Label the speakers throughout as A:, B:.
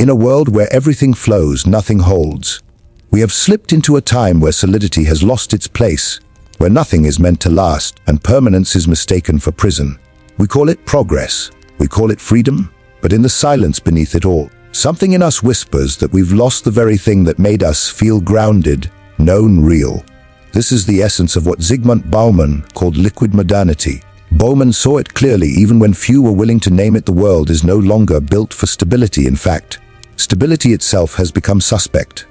A: In a world where everything flows, nothing holds. We have slipped into a time where solidity has lost its place, where nothing is meant to last and permanence is mistaken for prison. We call it progress, we call it freedom, but in the silence beneath it all, something in us whispers that we've lost the very thing that made us feel grounded, known, real. This is the essence of what Zygmunt Bauman called liquid modernity. Bauman saw it clearly even when few were willing to name it. The world is no longer built for stability. In fact, stability itself has become suspect.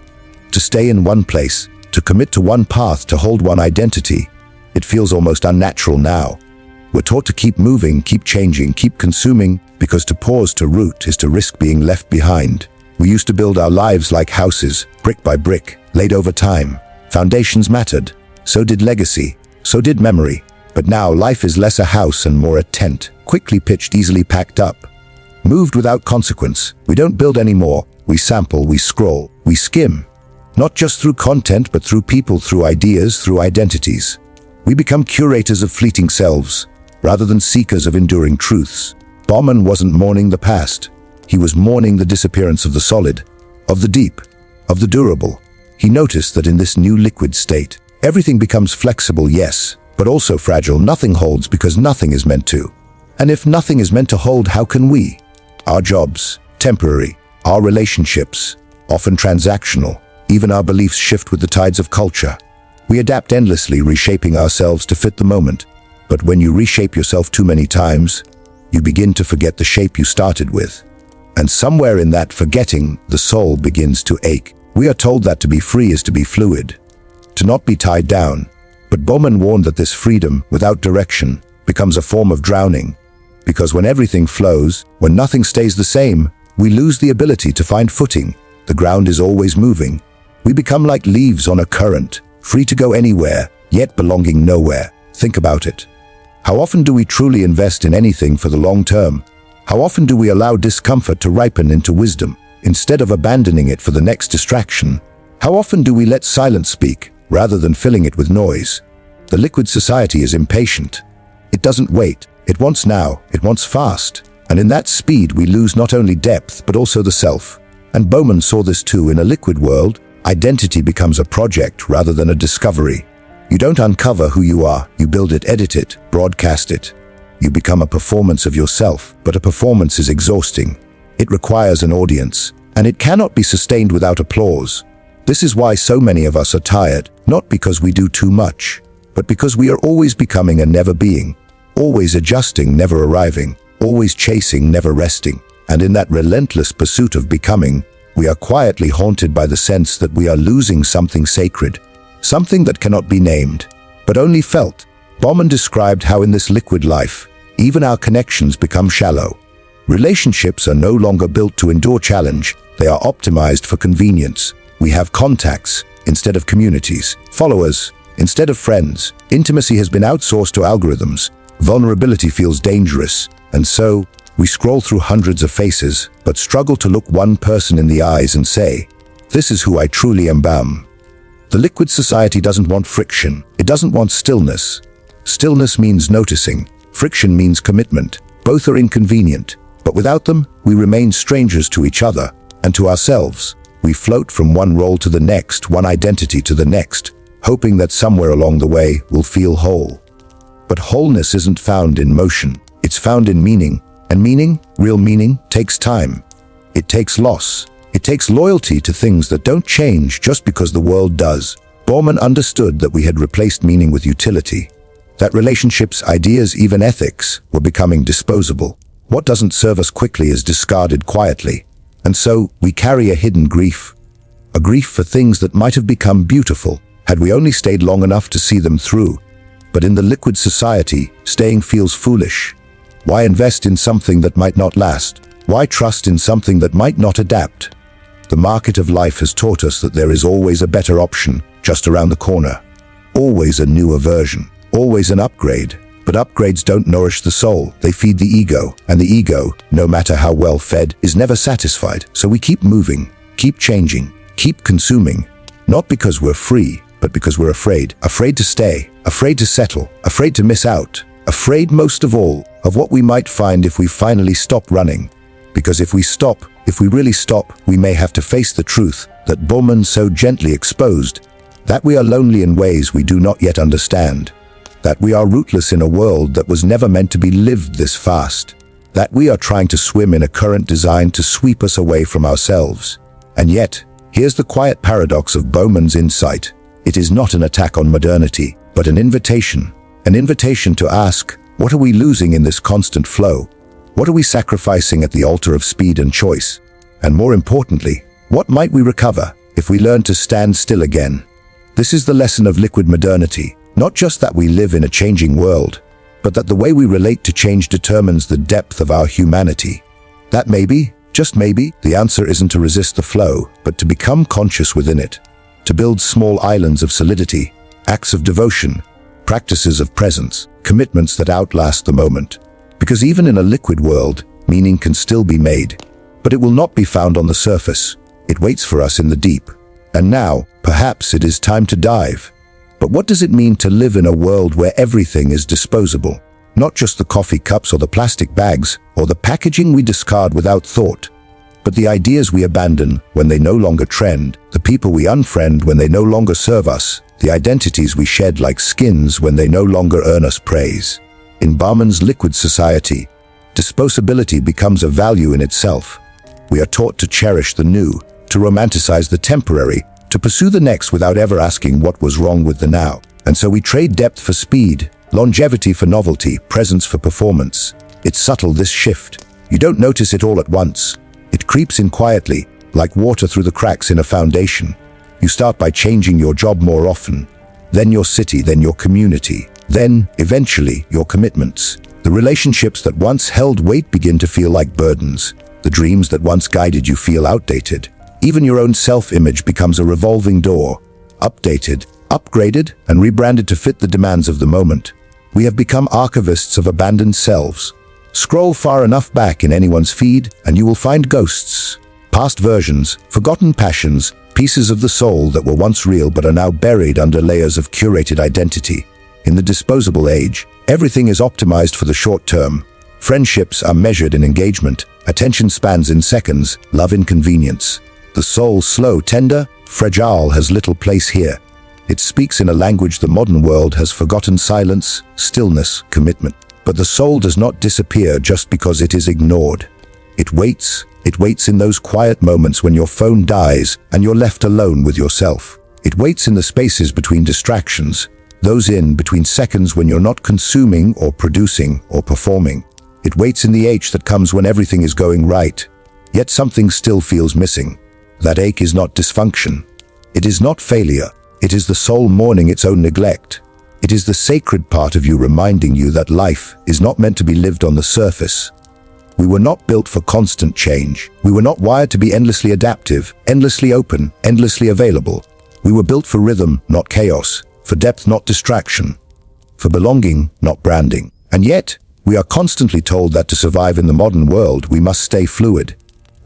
A: To stay in one place, to commit to one path, to hold one identity, it feels almost unnatural now. We're taught to keep moving, keep changing, keep consuming, because to pause, to root, is to risk being left behind. We used to build our lives like houses, brick by brick, laid over time. Foundations mattered. So did legacy. So did memory. But now life is less a house and more a tent, quickly pitched, easily packed up. Moved without consequence. We don't build anymore. We sample, we scroll, we skim. Not just through content, but through people, through ideas, through identities. We become curators of fleeting selves, rather than seekers of enduring truths. Bauman wasn't mourning the past. He was mourning the disappearance of the solid, of the deep, of the durable. He noticed that in this new liquid state, everything becomes flexible, yes, but also fragile. Nothing holds because nothing is meant to. And if nothing is meant to hold, how can we? Our jobs, temporary. Our relationships, often transactional. Even our beliefs shift with the tides of culture. We adapt endlessly, reshaping ourselves to fit the moment. But when you reshape yourself too many times, you begin to forget the shape you started with. And somewhere in that forgetting, the soul begins to ache. We are told that to be free is to be fluid, to not be tied down. But Bauman warned that this freedom, without direction, becomes a form of drowning. Because when everything flows, when nothing stays the same, we lose the ability to find footing. The ground is always moving. We become like leaves on a current, free to go anywhere, yet belonging nowhere. Think about it. How often do we truly invest in anything for the long term? How often do we allow discomfort to ripen into wisdom, instead of abandoning it for the next distraction? How often do we let silence speak, rather than filling it with noise? The liquid society is impatient. It doesn't wait. It wants now. It wants fast. And in that speed we lose not only depth, but also the self. And Bauman saw this too. In a liquid world, identity becomes a project rather than a discovery. You don't uncover who you are. You build it, edit it, broadcast it. You become a performance of yourself, but a performance is exhausting. It requires an audience, and it cannot be sustained without applause. This is why so many of us are tired, not because we do too much, but because we are always becoming and never being, always adjusting, never arriving, always chasing, never resting. And in that relentless pursuit of becoming, we are quietly haunted by the sense that we are losing something sacred, something that cannot be named, but only felt. Bauman described how in this liquid life, even our connections become shallow. Relationships are no longer built to endure challenge, they are optimized for convenience. We have contacts instead of communities, followers instead of friends. Intimacy has been outsourced to algorithms. Vulnerability feels dangerous, and so we scroll through hundreds of faces, but struggle to look one person in the eyes and say, "This is who I truly am." Bam. The liquid society doesn't want friction. It doesn't want stillness. Stillness means noticing. Friction means commitment. Both are inconvenient, but without them, we remain strangers to each other and to ourselves. We float from one role to the next, one identity to the next, hoping that somewhere along the way we'll feel whole. But wholeness isn't found in motion. It's found in meaning. And meaning, real meaning, takes time. It takes loss. It takes loyalty to things that don't change just because the world does. Bauman understood that we had replaced meaning with utility. That relationships, ideas, even ethics were becoming disposable. What doesn't serve us quickly is discarded quietly. And so we carry a hidden grief. A grief for things that might have become beautiful had we only stayed long enough to see them through. But in the liquid society, staying feels foolish. Why invest in something that might not last? Why trust in something that might not adapt? The market of life has taught us that there is always a better option just around the corner. Always a newer version. Always an upgrade. But upgrades don't nourish the soul. They feed the ego. And the ego, no matter how well fed, is never satisfied. So we keep moving, keep changing, keep consuming. Not because we're free, but because we're afraid. Afraid to stay, afraid to settle, afraid to miss out. Afraid most of all of what we might find if we finally stop running. Because if we stop, If we really stop, we may have to face the truth that Bauman so gently exposed, that we are lonely in ways we do not yet understand, that we are rootless in a world that was never meant to be lived this fast, that we are trying to swim in a current designed to sweep us away from ourselves. And yet, here's the quiet paradox of Bauman's insight. It is not an attack on modernity, but an invitation to ask, what are we losing in this constant flow? What are we sacrificing at the altar of speed and choice? And more importantly, what might we recover if we learn to stand still again? This is the lesson of liquid modernity, not just that we live in a changing world, but that the way we relate to change determines the depth of our humanity. That maybe, just maybe, the answer isn't to resist the flow, but to become conscious within it, to build small islands of solidity, acts of devotion, practices of presence, commitments that outlast the moment. Because even in a liquid world, meaning can still be made, but it will not be found on the surface. It waits for us in the deep. And now, perhaps it is time to dive. But what does it mean to live in a world where everything is disposable? Not just the coffee cups or the plastic bags or the packaging we discard without thought, but the ideas we abandon when they no longer trend, the people we unfriend when they no longer serve us, the identities we shed like skins when they no longer earn us praise. In Bauman's liquid society, disposability becomes a value in itself. We are taught to cherish the new, to romanticize the temporary, to pursue the next without ever asking what was wrong with the now. And so we trade depth for speed, longevity for novelty, presence for performance. It's subtle, this shift. You don't notice it all at once. It creeps in quietly, like water through the cracks in a foundation. You start by changing your job more often, then your city, then your community, then, eventually, your commitments. The relationships that once held weight begin to feel like burdens. The dreams that once guided you feel outdated. Even your own self-image becomes a revolving door, updated, upgraded, and rebranded to fit the demands of the moment. We have become archivists of abandoned selves. Scroll far enough back in anyone's feed, and you will find ghosts, past versions, forgotten passions, pieces of the soul that were once real but are now buried under layers of curated identity. In the disposable age, everything is optimized for the short term. Friendships are measured in engagement, attention spans in seconds, love in convenience. The soul, slow, tender, fragile, has little place here. It speaks in a language the modern world has forgotten: silence, stillness, commitment. But the soul does not disappear just because it is ignored. It waits in those quiet moments when your phone dies and you're left alone with yourself. It waits in the spaces between distractions, those in between seconds when you're not consuming or producing or performing. It waits in the ache that comes when everything is going right, yet something still feels missing. That ache is not dysfunction. It is not failure. It is the soul mourning its own neglect. It is the sacred part of you reminding you that life is not meant to be lived on the surface. We were not built for constant change. We were not wired to be endlessly adaptive, endlessly open, endlessly available. We were built for rhythm, not chaos, for depth, not distraction, for belonging, not branding. And yet, we are constantly told that to survive in the modern world, we must stay fluid.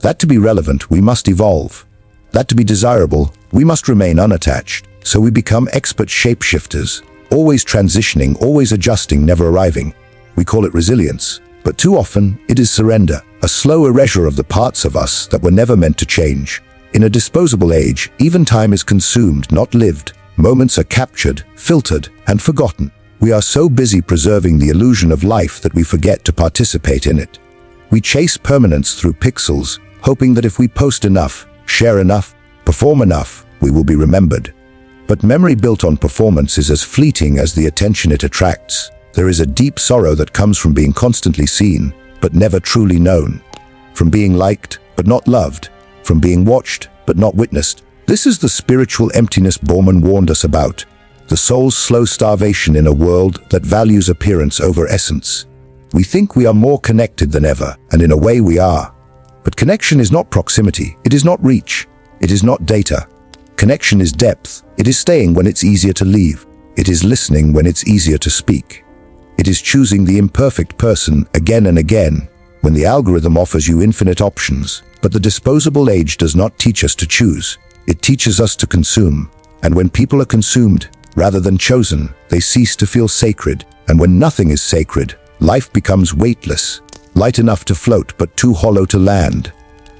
A: That to be relevant, we must evolve. That to be desirable, we must remain unattached. So we become expert shapeshifters, always transitioning, always adjusting, never arriving. We call it resilience, but too often it is surrender, a slow erasure of the parts of us that were never meant to change. In a disposable age, even time is consumed, not lived. Moments are captured, filtered, and forgotten. We are so busy preserving the illusion of life that we forget to participate in it. We chase permanence through pixels, hoping that if we post enough, share enough, perform enough, we will be remembered. But memory built on performance is as fleeting as the attention it attracts. There is a deep sorrow that comes from being constantly seen, but never truly known. From being liked, but not loved. From being watched, but not witnessed. This is the spiritual emptiness Bauman warned us about. The soul's slow starvation in a world that values appearance over essence. We think we are more connected than ever, and in a way we are. But connection is not proximity. It is not reach. It is not data. Connection is depth. It is staying when it's easier to leave. It is listening when it's easier to speak. It is choosing the imperfect person again and again when the algorithm offers you infinite options. But the disposable age does not teach us to choose. It teaches us to consume. And when people are consumed, rather than chosen, they cease to feel sacred. And when nothing is sacred, life becomes weightless, light enough to float but too hollow to land.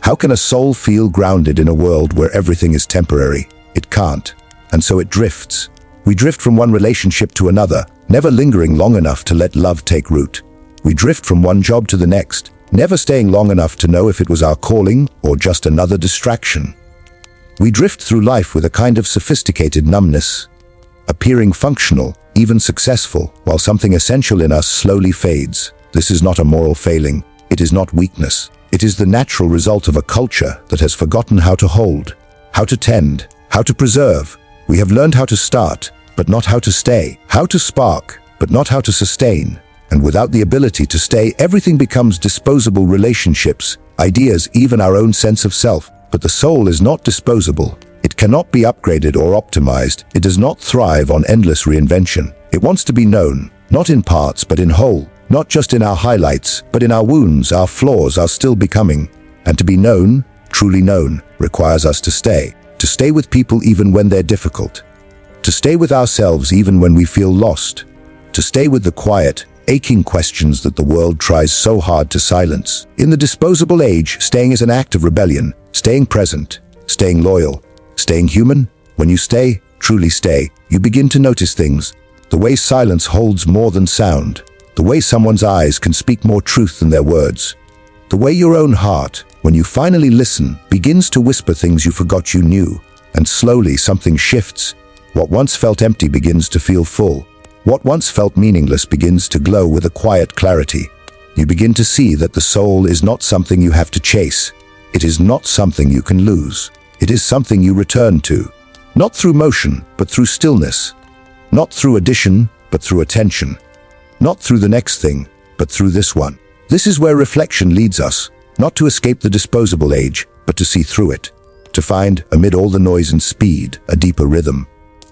A: How can a soul feel grounded in a world where everything is temporary? It can't. And so it drifts. We drift from one relationship to another, never lingering long enough to let love take root. We drift from one job to the next, never staying long enough to know if it was our calling or just another distraction. We drift through life with a kind of sophisticated numbness, appearing functional, even successful, while something essential in us slowly fades. This is not a moral failing. It is not weakness. It is the natural result of a culture that has forgotten how to hold, how to tend, how to preserve. We have learned how to start, but not how to stay, how to spark, but not how to sustain. And without the ability to stay, everything becomes disposable: relationships, ideas, even our own sense of self. But the soul is not disposable. It cannot be upgraded or optimized. It does not thrive on endless reinvention. It wants to be known, not in parts but in whole, not just in our highlights, but in our wounds, our flaws, our still becoming. And to be known, truly known, requires us to stay with people even when they're difficult, to stay with ourselves even when we feel lost, to stay with the quiet, aching questions that the world tries so hard to silence. In the disposable age, staying is an act of rebellion, staying present, staying loyal, staying human. When you stay, truly stay, you begin to notice things. The way silence holds more than sound. The way someone's eyes can speak more truth than their words. The way your own heart, when you finally listen, begins to whisper things you forgot you knew. And slowly something shifts. What once felt empty begins to feel full. What once felt meaningless begins to glow with a quiet clarity. You begin to see that the soul is not something you have to chase. It is not something you can lose. It is something you return to. Not through motion, but through stillness. Not through addition, but through attention. Not through the next thing, but through this one. This is where reflection leads us, not to escape the disposable age, but to see through it. To find, amid all the noise and speed, a deeper rhythm.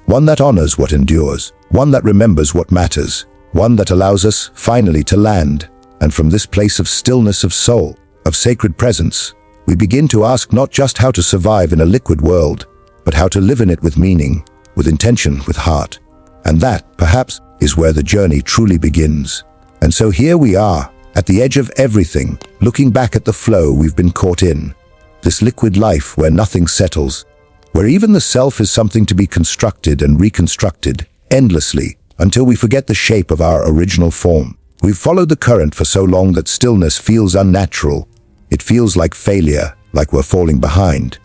A: One that honors what endures. One that remembers what matters. One that allows us, finally, to land. And from this place of stillness of soul, of sacred presence, we begin to ask not just how to survive in a liquid world, but how to live in it with meaning, with intention, with heart. And that, perhaps, is where the journey truly begins. And so here we are, at the edge of everything, looking back at the flow we've been caught in. This liquid life where nothing settles, where even the self is something to be constructed and reconstructed, endlessly, until we forget the shape of our original form. We've followed the current for so long that stillness feels unnatural. It feels like failure, like we're falling behind.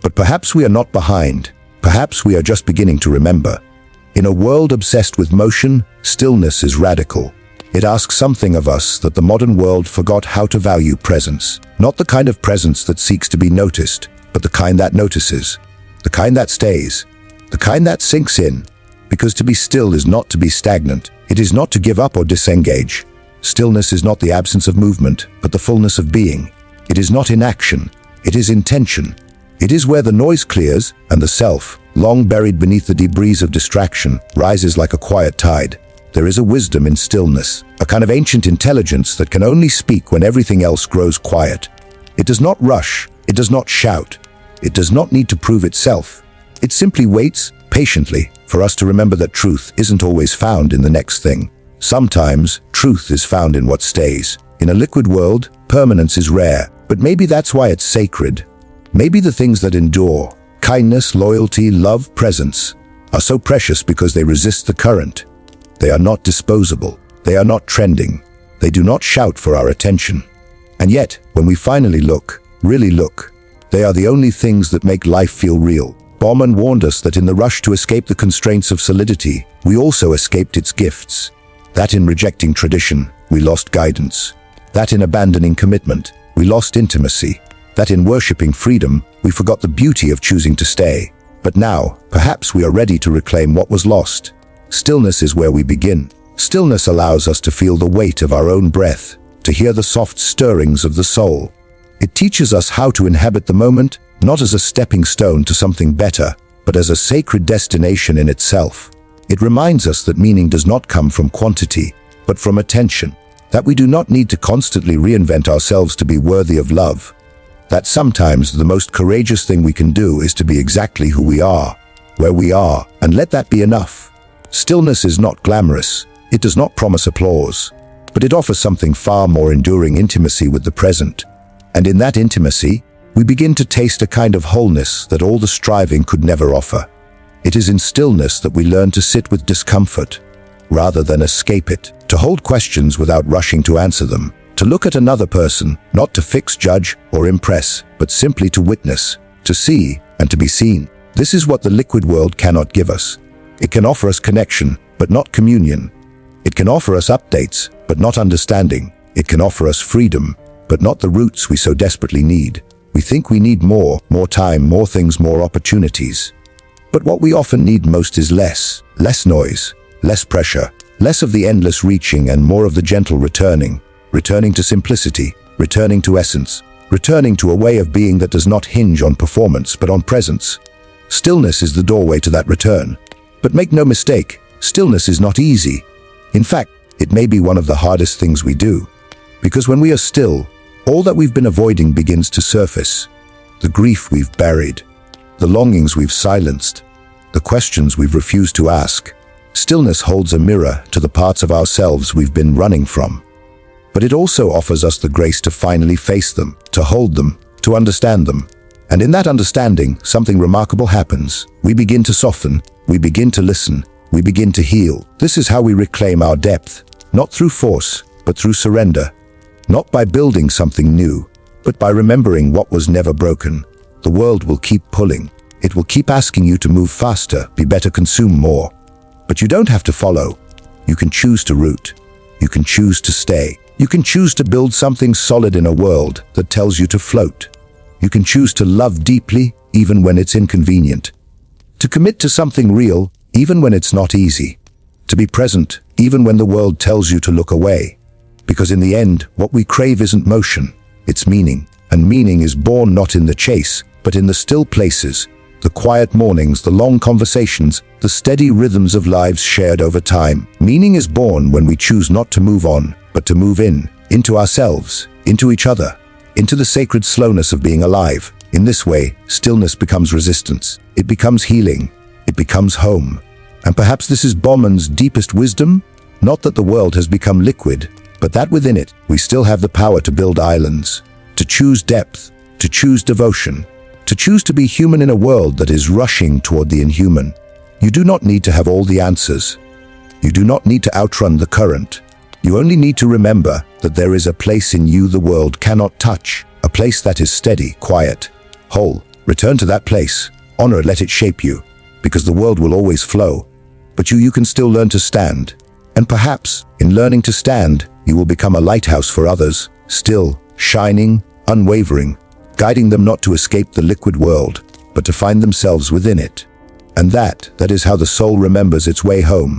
A: But perhaps we are not behind. Perhaps we are just beginning to remember. In a world obsessed with motion, stillness is radical. It asks something of us that the modern world forgot how to value: presence. Not the kind of presence that seeks to be noticed, but the kind that notices, the kind that stays, the kind that sinks in. Because to be still is not to be stagnant. It is not to give up or disengage. Stillness is not the absence of movement, but the fullness of being. It is not inaction. It is intention. It is where the noise clears and the self, long buried beneath the debris of distraction, rises like a quiet tide. There is a wisdom in stillness, a kind of ancient intelligence that can only speak when everything else grows quiet. It does not rush. It does not shout. It does not need to prove itself. It simply waits, patiently, for us to remember that truth isn't always found in the next thing. Sometimes, truth is found in what stays. In a liquid world, permanence is rare, but maybe that's why it's sacred. Maybe the things that endure, kindness, loyalty, love, presence, are so precious because they resist the current. They are not disposable. They are not trending. They do not shout for our attention. And yet, when we finally look, really look, they are the only things that make life feel real. Bauman warned us that in the rush to escape the constraints of solidity, we also escaped its gifts. That in rejecting tradition, we lost guidance. That in abandoning commitment, we lost intimacy. That in worshipping freedom, we forgot the beauty of choosing to stay. But now, perhaps we are ready to reclaim what was lost. Stillness is where we begin. Stillness allows us to feel the weight of our own breath, to hear the soft stirrings of the soul. It teaches us how to inhabit the moment, not as a stepping stone to something better, but as a sacred destination in itself. It reminds us that meaning does not come from quantity, but from attention. That we do not need to constantly reinvent ourselves to be worthy of love. That sometimes the most courageous thing we can do is to be exactly who we are, where we are, and let that be enough. Stillness is not glamorous. It does not promise applause, but it offers something far more enduring: intimacy with the present. And in that intimacy, We begin to taste a kind of wholeness that all the striving could never offer. It is in stillness that we learn to sit with discomfort, rather than escape it, to hold questions without rushing to answer them, to look at another person, not to fix, judge, or impress, but simply to witness, to see, and to be seen. This is what the liquid world cannot give us. It can offer us connection, but not communion. It can offer us updates, but not understanding. It can offer us freedom, but not the roots we so desperately need. We think we need more time, more things, more opportunities. But what we often need most is less noise, less pressure, less of the endless reaching and more of the gentle returning to simplicity, returning to essence, returning to a way of being that does not hinge on performance but on presence. Stillness is the doorway to that return. But make no mistake, stillness is not easy. In fact, it may be one of the hardest things we do. Because when we are still, all that we've been avoiding begins to surface. The grief we've buried, the longings we've silenced, the questions we've refused to ask. Stillness holds a mirror to the parts of ourselves we've been running from. But it also offers us the grace to finally face them, to hold them, to understand them. And in that understanding, something remarkable happens. We begin to soften, we begin to listen, we begin to heal. This is how we reclaim our depth, not through force, but through surrender. Not by building something new, but by remembering what was never broken. The world will keep pulling. It will keep asking you to move faster, be better, consume more. But you don't have to follow. You can choose to root. You can choose to stay. You can choose to build something solid in a world that tells you to float. You can choose to love deeply, even when it's inconvenient. To commit to something real, even when it's not easy. To be present, even when the world tells you to look away. Because in the end, what we crave isn't motion, it's meaning. And meaning is born not in the chase, but in the still places, the quiet mornings, the long conversations, the steady rhythms of lives shared over time. Meaning is born when we choose not to move on, but to move into ourselves, into each other, into the sacred slowness of being alive. In this way, stillness becomes resistance. It becomes healing. It becomes home. And perhaps this is Bauman's deepest wisdom? Not that the world has become liquid, but that within it, we still have the power to build islands, to choose depth, to choose devotion, to choose to be human in a world that is rushing toward the inhuman. You do not need to have all the answers. You do not need to outrun the current. You only need to remember that there is a place in you the world cannot touch, a place that is steady, quiet, whole. Return to that place, honor it, let it shape you, because the world will always flow, but you can still learn to stand. And perhaps, in learning to stand, you will become a lighthouse for others, still, shining, unwavering, guiding them not to escape the liquid world, but to find themselves within it. And that is how the soul remembers its way home.